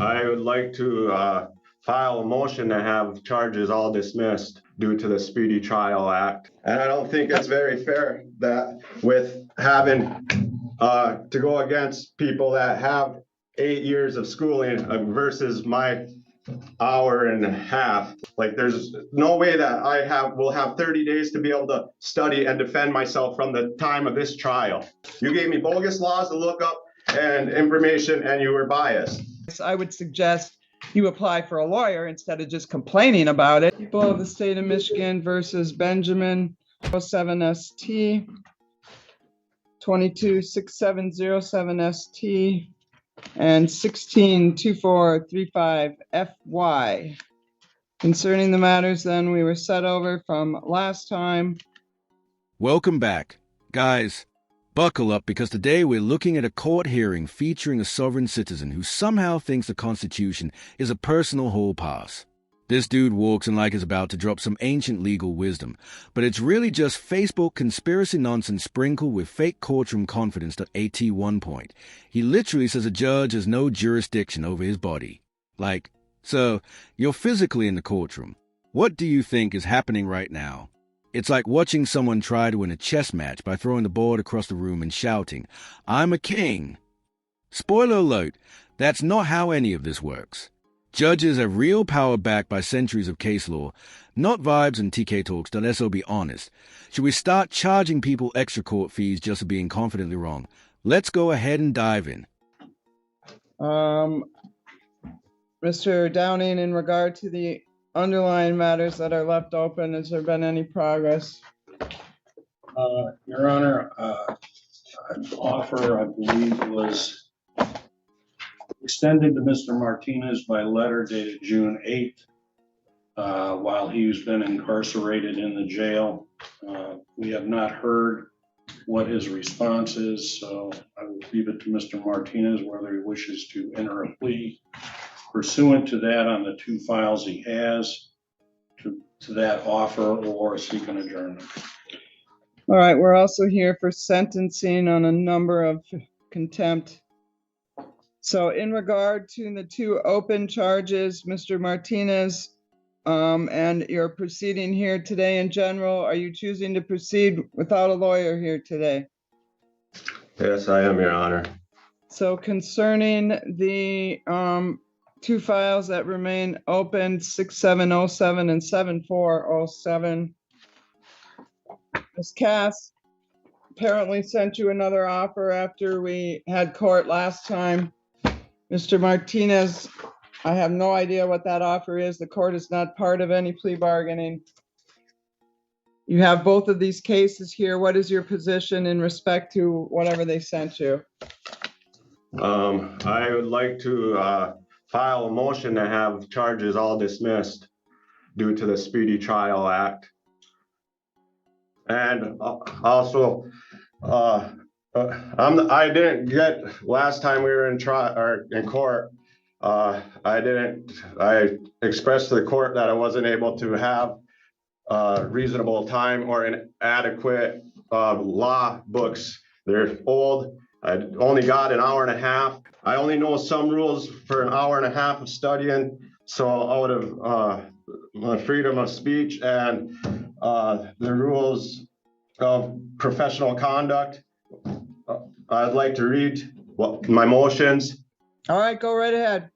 I would like to file a motion to have charges all dismissed due to the Speedy Trial Act. And I don't think it's very fair that with having to go against people that have 8 years of schooling versus my hour and a half. Like, there's no way that will have 30 days to be able to study and defend myself from the time of this trial. You gave me bogus laws to look up and information, and you were biased. I would suggest you apply for a lawyer instead of just complaining about it. People of the state of Michigan versus Benjamin 07ST 226707ST and 162435FY. Concerning the matters then we were set over from last time. Welcome back. Guys, buckle up, because today we're looking at a court hearing featuring a sovereign citizen who somehow thinks the Constitution is a personal hall pass. This dude walks in like he's about to drop some ancient legal wisdom, but it's really just Facebook conspiracy nonsense sprinkled with fake courtroom confidence. At one point, he literally says a judge has no jurisdiction over his body. Like, so, you're physically in the courtroom. What do you think is happening right now? It's like watching someone try to win a chess match by throwing the board across the room and shouting, "I'm a king." Spoiler alert, that's not how any of this works. Judges have real power backed by centuries of case law, not vibes and TK talks. Let's all be honest. Should we start charging people extra court fees just for being confidently wrong? Let's go ahead and dive in. Mr. Downing, in regard to the underlying matters that are left open, has there been any progress? Your Honor, an offer, I believe, was extended to Mr. Martinez by letter dated June 8th, while he's been incarcerated in the jail. We have not heard what his response is, so I will leave it to Mr. Martinez whether he wishes to enter a plea pursuant to that on the 2 files he has to that offer, or seek an adjournment. All right, we're also here for sentencing on a number of contempt. So in regard to the 2 open charges, Mr. Martinez, and your proceeding here today in general, are you choosing to proceed without a lawyer here today? Yes, I am, Your Honor. So concerning the 2 files that remain open, 6707 and 7407, Ms. Cass apparently sent you another offer after we had court last time. Mr. Martinez, I have no idea what that offer is. The court is not part of any plea bargaining. You have both of these cases here. What is your position in respect to whatever they sent you? I would like to file a motion to have charges all dismissed due to the Speedy Trial Act. And also, I didn't get, last time we were in court, I expressed to the court that I wasn't able to have reasonable time or inadequate law books. They're old. I only got an hour and a half. I only know some rules for an hour and a half of studying. So out of my freedom of speech and the rules of professional conduct, I'd like to read my motions. All right, go right ahead.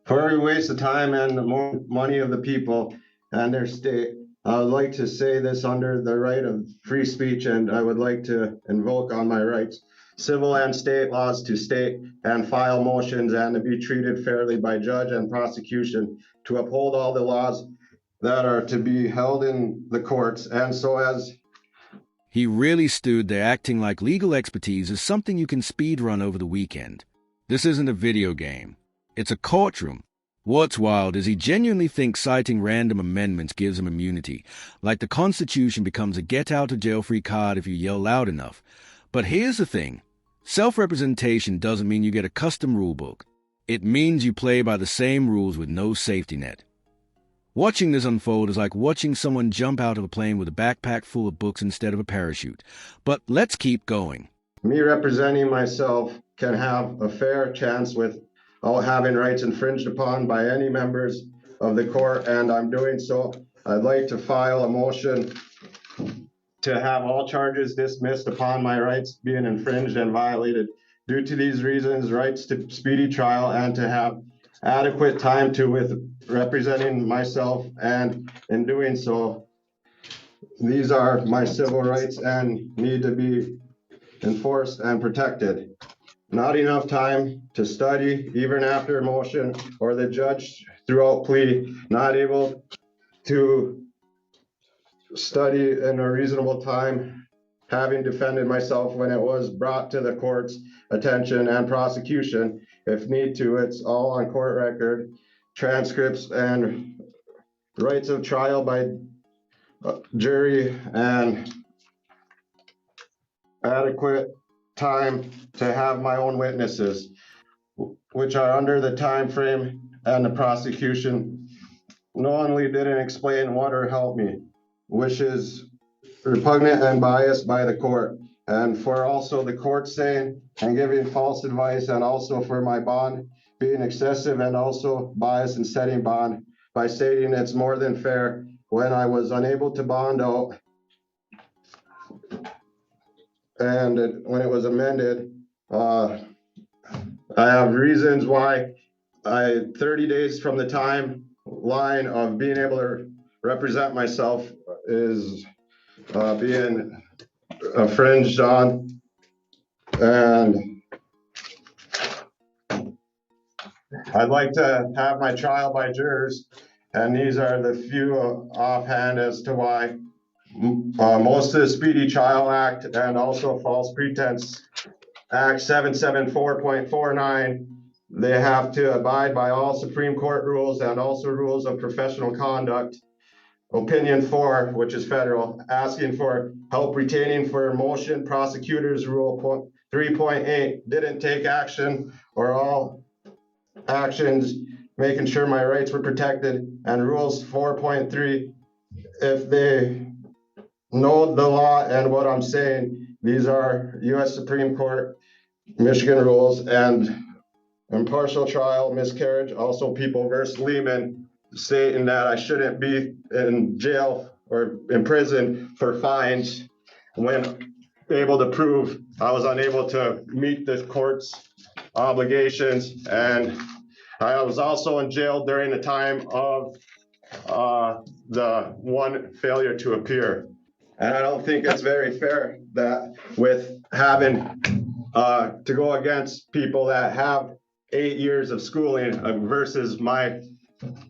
For every waste of time and the more money of the people and their state, I would like to say this under the right of free speech, and I would like to invoke on my rights, civil and state laws, to state and file motions and to be treated fairly by judge and prosecution, to uphold all the laws that are to be held in the courts, and so as... He really stood there acting like legal expertise is something you can speed run over the weekend. This isn't a video game. It's a courtroom. What's wild is he genuinely thinks citing random amendments gives him immunity, like the Constitution becomes a get-out-of-jail-free card if you yell loud enough. But here's the thing. Self-representation doesn't mean you get a custom rulebook. It means you play by the same rules with no safety net. Watching this unfold is like watching someone jump out of a plane with a backpack full of books instead of a parachute. But let's keep going. me representing myself can have a fair chance without having rights infringed upon by any members of the court, and I'm doing so. I'd like to file a motion to have all charges dismissed upon my rights being infringed and violated due to these reasons, rights to speedy trial, and to have adequate time to with representing myself, and in doing so, these are my civil rights and need to be enforced and protected. Not enough time to study, even after motion, or the judge throughout plea, not able to study in a reasonable time, having defended myself when it was brought to the court's attention and prosecution, if need to. It's all on court record, transcripts and rights of trial by jury, and adequate time to have my own witnesses, which are under the time frame, and the prosecution knowingly didn't explain what or help me, which is repugnant and biased by the court. And for also the court saying and giving false advice, and also for my bond being excessive and also biased in setting bond by stating it's more than fair when I was unable to bond out. And when it was amended, I have reasons why 30 days from the timeline of being able to represent myself is being infringed on. And I'd like to have my trial by jurors, and these are the few offhand as to why. Most of the Speedy Trial Act and also False Pretense Act 774.49, they have to abide by all Supreme Court rules and also rules of professional conduct. Opinion 4, which is federal, asking for help retaining for motion. Prosecutors Rule 3.8, didn't take action or all actions making sure my rights were protected. And Rules 4.3, if they know the law and what I'm saying, these are U.S. Supreme Court, Michigan rules. And impartial trial, miscarriage, also People versus Lehman, stating that I shouldn't be in jail or in prison for fines when able to prove I was unable to meet the court's obligations. And I was also in jail during the time of the one failure to appear. And I don't think it's very fair that with having to go against people that have 8 years of schooling versus my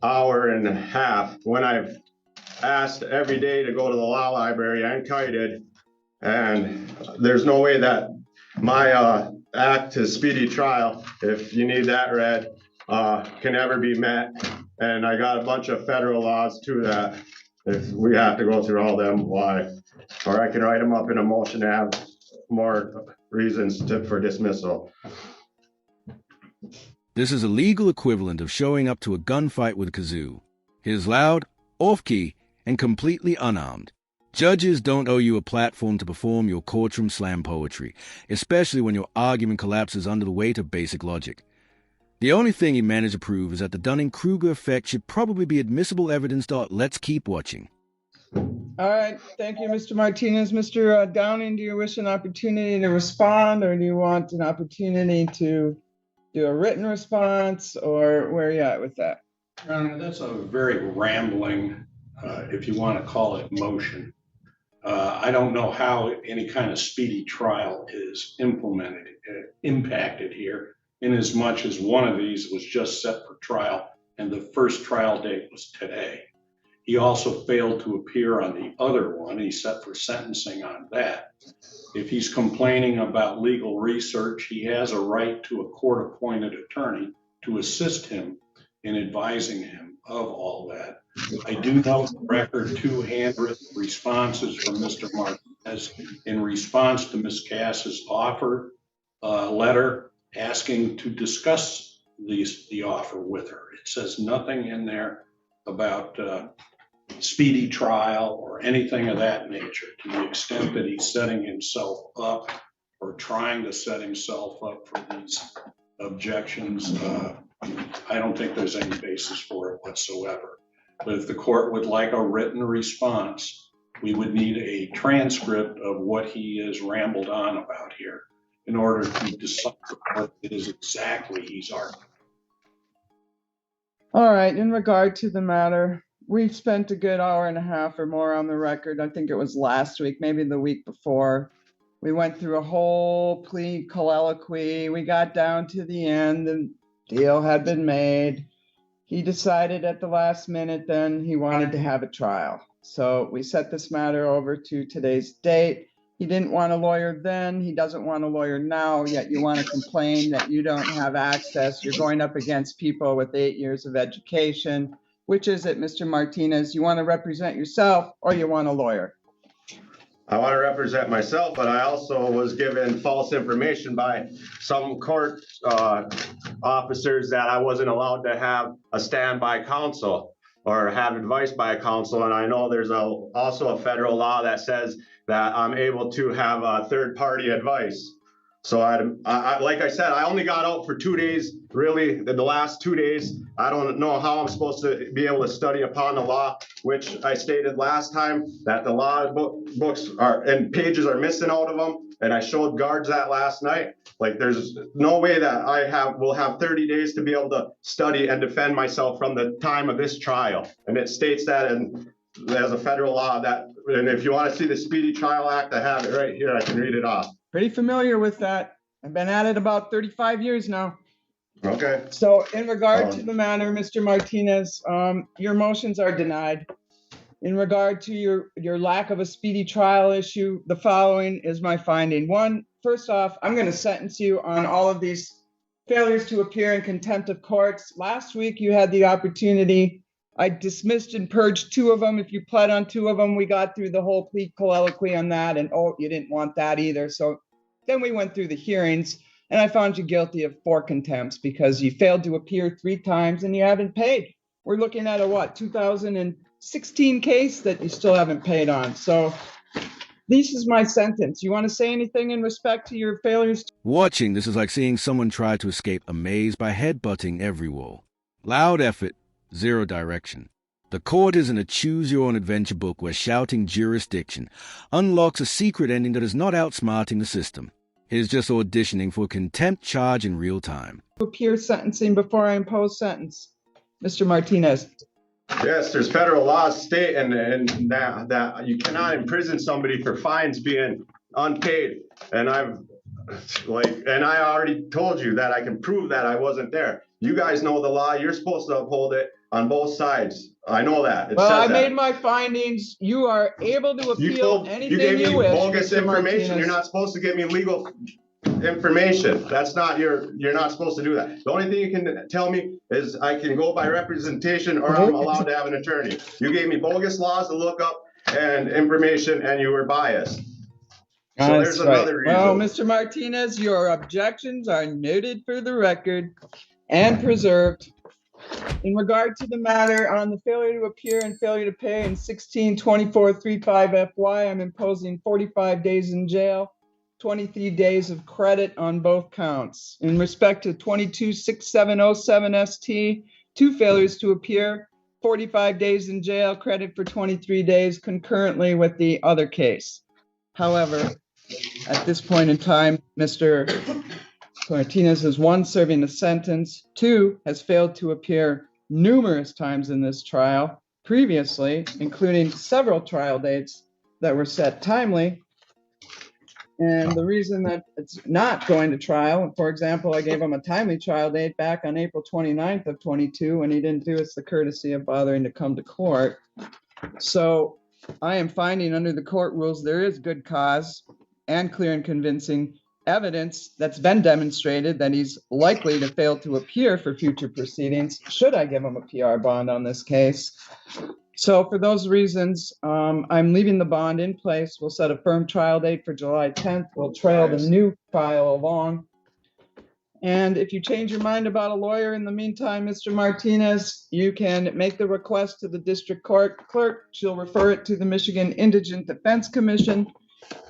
hour and a half, when I've asked every day to go to the law library and kited, and there's no way that my act to speedy trial, if you need that read, can ever be met. And I got a bunch of federal laws to that. If we have to go through all them, why? Or I can write them up in a motion to have more reasons for dismissal. This is a legal equivalent of showing up to a gunfight with a kazoo. It is loud, off-key, and completely unarmed. Judges don't owe you a platform to perform your courtroom slam poetry, especially when your argument collapses under the weight of basic logic. The only thing he managed to prove is that the Dunning-Kruger effect should probably be admissible evidence. Let's keep watching. All right, thank you, Mr. Martinez. Mr. Downing, do you wish an opportunity to respond, or do you want an opportunity to do a written response, or where are you at with that? That's a very rambling, if you want to call it, motion. I don't know how any kind of speedy trial is impacted here, in as much as one of these was just set for trial and the first trial date was today. He also failed to appear on the other one. He's set for sentencing on that. If he's complaining about legal research, he has a right to a court-appointed attorney to assist him in advising him of all that. I do note the record 2 handwritten responses from Mr. Martinez in response to Ms. Cass's offer letter asking to discuss the offer with her. It says nothing in there about speedy trial or anything of that nature, to the extent that he's setting himself up or trying to set himself up for these objections. I don't think there's any basis for it whatsoever. But if the court would like a written response, we would need a transcript of what he has rambled on about here in order to decide what it is exactly he's arguing. All right, in regard to the matter, we've spent a good hour and a half or more on the record. I think it was last week, maybe the week before. We went through a whole plea colloquy. We got down to the end, the deal had been made. He decided at the last minute then he wanted to have a trial. So we set this matter over to today's date. He didn't want a lawyer then, he doesn't want a lawyer now, yet you want to complain that you don't have access. You're going up against people with 8 years of education. Which is it, Mr. Martinez? You want to represent yourself or you want a lawyer? I want to represent myself, but I also was given false information by some court officers that I wasn't allowed to have a standby counsel or have advice by a counsel. And I know there's also a federal law that says that I'm able to have third-party advice. So I like I said, I only got out for 2 days, really, the last 2 days. I don't know how I'm supposed to be able to study upon the law, which I stated last time that the law books are and pages are missing out of them. And I showed guards that last night. Like there's no way that will have 30 days to be able to study and defend myself from the time of this trial. And it states that there's a federal law that, and if you want to see the Speedy Trial Act, I have it right here. I can read it off. Pretty familiar with that. I've been at it about 35 years now. Okay. So in regard to the matter, Mr. Martinez, your motions are denied. In regard to your lack of a speedy trial issue, the following is my finding. One, first off, I'm going to sentence you on all of these failures to appear in contempt of courts. Last week, you had the opportunity. I dismissed and purged 2 of them. If you pled on 2 of them, we got through the whole plea colloquy on that. And oh, you didn't want that either. So then we went through the hearings and I found you guilty of 4 contempts because you failed to appear 3 times and you haven't paid. We're looking at a what, 2016 case that you still haven't paid on. So this is my sentence. You want to say anything in respect to your failures? Watching this is like seeing someone try to escape a maze by headbutting every wall. Loud effort, zero direction. The court isn't a choose-your-own-adventure book where shouting jurisdiction unlocks a secret ending that is not outsmarting the system. It is just auditioning for a contempt charge in real time. Appear sentencing before I impose sentence. Mr. Martinez. Yes, there's federal laws state and that you cannot imprison somebody for fines being unpaid. And I already told you that I can prove that I wasn't there. You guys know the law. You're supposed to uphold it on both sides. I know that. Well, I made my findings. You are able to appeal anything you wish. Bogus information. You're not supposed to give me legal information. That's not you're not supposed to do that. The only thing you can tell me is I can go by representation or I'm allowed to have an attorney. You gave me bogus laws to look up and information and you were biased. So there's another reason. Well, Mr. Martinez, your objections are noted for the record and preserved. In regard to the matter on the failure to appear and failure to pay in 162435 FY, I'm imposing 45 days in jail, 23 days of credit on both counts. In respect to 226707 ST, 2 failures to appear, 45 days in jail, credit for 23 days concurrently with the other case. However, at this point in time, Mr. Martinez is 1, serving a sentence, 2, has failed to appear numerous times in this trial previously, including several trial dates that were set timely. And the reason that it's not going to trial, for example, I gave him a timely trial date back on April 29th of 22, and he didn't do us the courtesy of bothering to come to court. So I am finding under the court rules there is good cause and clear and convincing evidence that's been demonstrated that he's likely to fail to appear for future proceedings should I give him a PR bond on this case. So for those reasons, I'm leaving the bond in place. We'll set a firm trial date for July 10th. We'll trail the new file along. And if you change your mind about a lawyer in the meantime, Mr. Martinez, you can make the request to the district court clerk. She'll refer it to the Michigan Indigent Defense Commission.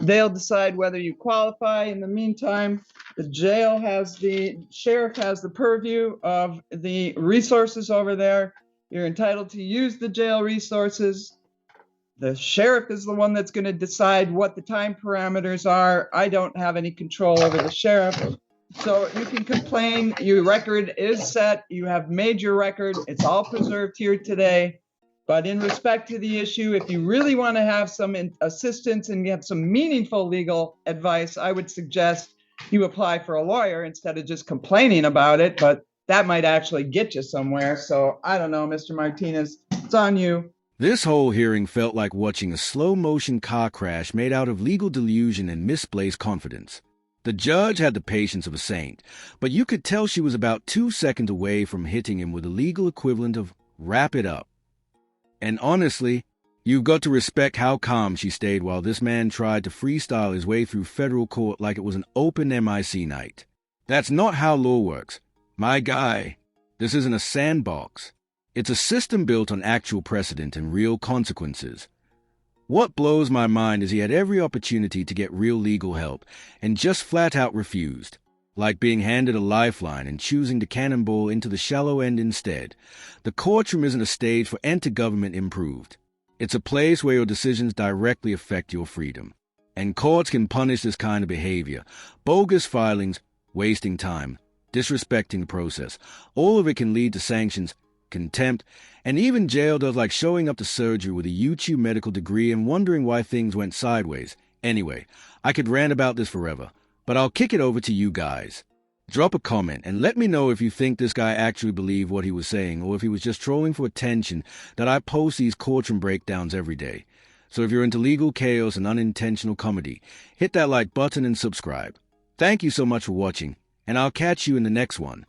They'll decide whether you qualify. In the meantime, the sheriff has the purview of the resources over there. You're entitled to use the jail resources. The sheriff is the one that's going to decide what the time parameters are. I don't have any control over the sheriff. So you can complain. Your record is set. You have made your record. It's all preserved here today. But in respect to the issue, if you really want to have some assistance and you have some meaningful legal advice, I would suggest you apply for a lawyer instead of just complaining about it. But that might actually get you somewhere. So I don't know, Mr. Martinez, it's on you. This whole hearing felt like watching a slow-motion car crash made out of legal delusion and misplaced confidence. The judge had the patience of a saint, but you could tell she was about 2 seconds away from hitting him with the legal equivalent of wrap it up. And honestly, you've got to respect how calm she stayed while this man tried to freestyle his way through federal court like it was an open MIC night. That's not how law works. My guy, this isn't a sandbox. It's a system built on actual precedent and real consequences. What blows my mind is he had every opportunity to get real legal help and just flat out refused, like being handed a lifeline and choosing to cannonball into the shallow end instead. The courtroom isn't a stage for enter-government improved. It's a place where your decisions directly affect your freedom. And courts can punish this kind of behavior. Bogus filings, wasting time, disrespecting the process. All of it can lead to sanctions, contempt, and even jail does, like showing up to surgery with a YouTube medical degree and wondering why things went sideways. Anyway, I could rant about this forever, but I'll kick it over to you guys. Drop a comment and let me know if you think this guy actually believed what he was saying or if he was just trolling for attention that I post these courtroom breakdowns every day. So if you're into legal chaos and unintentional comedy, hit that like button and subscribe. Thank you so much for watching, and I'll catch you in the next one.